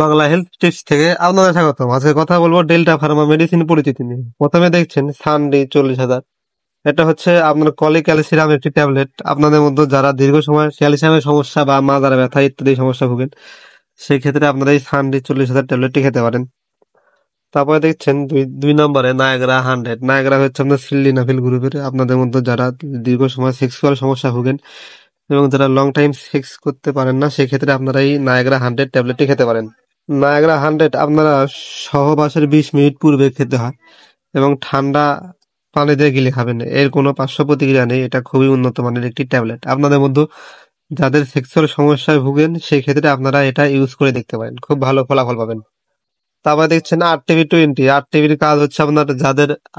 Bangla health tips থেকে আপনাদের স্বাগতম। আজকে কথা বলবো ডেল্টা ফার্মা মেডিসিন পরিচিতি নিয়ে। প্রথমে দেখছেন সানডি 40,000। এটা হচ্ছে আপনার ক্যালসিয়াম একটি ট্যাবলেট। আপনাদের মধ্যে যারা দীর্ঘ সময় ক্যালসিয়ামের সমস্যা বা মাদার ব্যথা ইত্যাদি সমস্যা ভোগেন, সেই ক্ষেত্রে আপনারা এই সানডি 40,000 ট্যাবলেটটি খেতে পারেন। তারপরে দেখছেন দুই দুই নম্বরে নায়াগ্রা 100। নায়াগ্রা হচ্ছে আপনার সিল্ডিনাফিল গ্রুপের। আপনাদের মধ্যে যারা দীর্ঘ সময় সেক্সুয়াল সমস্যা ভোগেন এবং যারা লং টাইম সেক্স করতে পারেন না, সেক্ষেত্রে আপনারা এই নায়াগ্রা 100 ট্যাবলেটটি খেতে পারেন। নায়াগ্রা 100 আপনারা সহবাসের 20 মিনিট পূর্বে খেতে হয় এবং ঠান্ডা পানি দিয়ে গিলে খাবেন। এর কোনো পার্শ্ব প্রতিক্রিয়া নেই। এটা খুবই উন্নত মানের একটি ট্যাবলেট। আপনাদের মধ্যে যাদের সেক্সুয়াল সমস্যায় ভুগেন, সেই ক্ষেত্রে আপনারা এটা ইউজ করে দেখতে পারেন, খুব ভালো ফলাফল পাবেন। তারপরে দেখছেন RTV20। RTVর কাজ হচ্ছে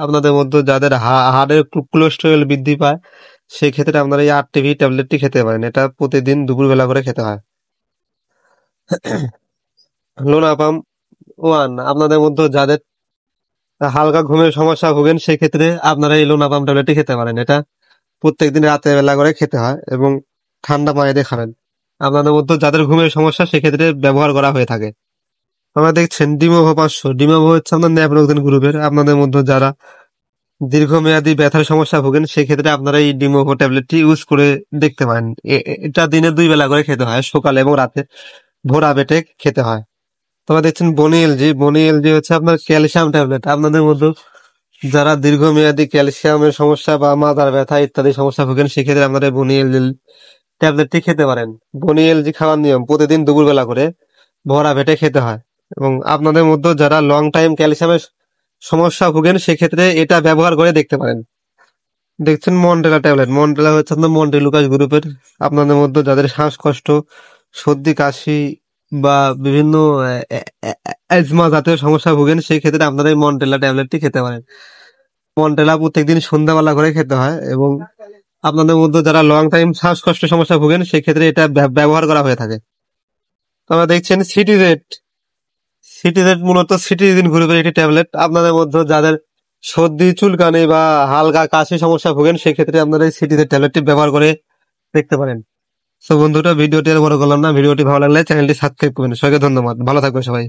আপনাদের মধ্যে যাদের হাড়ের কোলেস্টেরল বৃদ্ধি পায়, সেই ক্ষেত্রে আপনারা এই RTV ট্যাবলেটটি খেতে পারেন। এটা প্রতিদিন দুপুরবেলা করে খেতে হয়। লোনাপাম 1। আপনাদের মধ্যে যাদের হালকা ঘুমের সমস্যা ভোগেন, সেক্ষেত্রে আপনারা এই লোনাপাম ট্যাবলেটটি খেতে পারেন। এটা প্রত্যেকদিন রাতের বেলা করে খেতে হয় এবং ঠান্ডা পানি দিয়ে খাবেন। আপনাদের মধ্যে যাদের ঘুমের সমস্যা, সেক্ষেত্রে ব্যবহার করা হয়ে থাকে। আমরা দেখছেন ডিমোভো 500। ডিমোভো হচ্ছে আপনার ন্যাপরোক্সিন গ্রুপের। আপনাদের মধ্যে যারা দীর্ঘমেয়াদী ব্যথার সমস্যা ভোগেন, সেক্ষেত্রে আপনারা এই ডিমোভো ট্যাবলেটটি ইউজ করে দেখতে পারেন। এটা দিনে 2 বেলা করে খেতে হয়, সকালে এবং রাতে ভোরা পেটে খেতে হয়। তবে দেখছেন বনি এলজি। বনি এলজি হচ্ছে আপনার ক্যালসিয়াম ট্যাবলেট। আপনাদের মধ্যে যারা দীর্ঘমেয়াদী ক্যালসিয়ামের সমস্যা বা মাথার ব্যথা ইত্যাদি সমস্যা ভোগেন, সেক্ষেত্রে আপনারা বনি এলজি ট্যাবলেটটি খেতে পারেন। বনি এলজি খাওয়ার নিয়ম প্রতিদিন দুপুরবেলা করে ভরা পেটে খেতে হয়। এবং আপনাদের মধ্যে যারা লং টাইম ক্যালসিয়ামের সমস্যা ভোগেন, সেক্ষেত্রে এটা ব্যবহার করে দেখতে পারেন। দেখছেন মন্টেলা ট্যাবলেট। মন্টেলা হচ্ছে আপনার মন্টেলুকাস গ্রুপের। আপনাদের মধ্যে যাদের শ্বাসকষ্ট, সর্দি কাশি বা বিভিন্ন অ্যাজমা জাতীয় সমস্যা ভোগেন, সেই ক্ষেত্রে আপনারা এই মন্টেলা ট্যাবলেটটি খেতে পারেন। মন্টেলা প্রত্যেকদিন সন্ধ্যাবেলা করে খেতে হয় এবং আপনাদের মধ্যে যারা লং টাইম শ্বাসকষ্ট সমস্যা ভোগেন, সেই ক্ষেত্রে এটা ব্যবহার করা হয়ে থাকে। তোমরা দেখছেন সিটিজেড। সিটিজেড মূলত সিটিজিন গ্রুপের একটি ট্যাবলেট। আপনাদের মধ্যে যাদের সর্দি, চুলকানি বা হালকা কাশি সমস্যা ভোগেন, সেক্ষেত্রে আপনারা এই সিটিজেড ট্যাবলেটটি ব্যবহার করে দেখতে পারেন। তো বন্ধুরা, ভিডিওটি আর বড় করলাম না। ভিডিওটি ভালো লাগলে চ্যানেলটি সাবস্ক্রাইব করবেন। সবাইকে ধন্যবাদ। ভালো থাকবেন সবাই।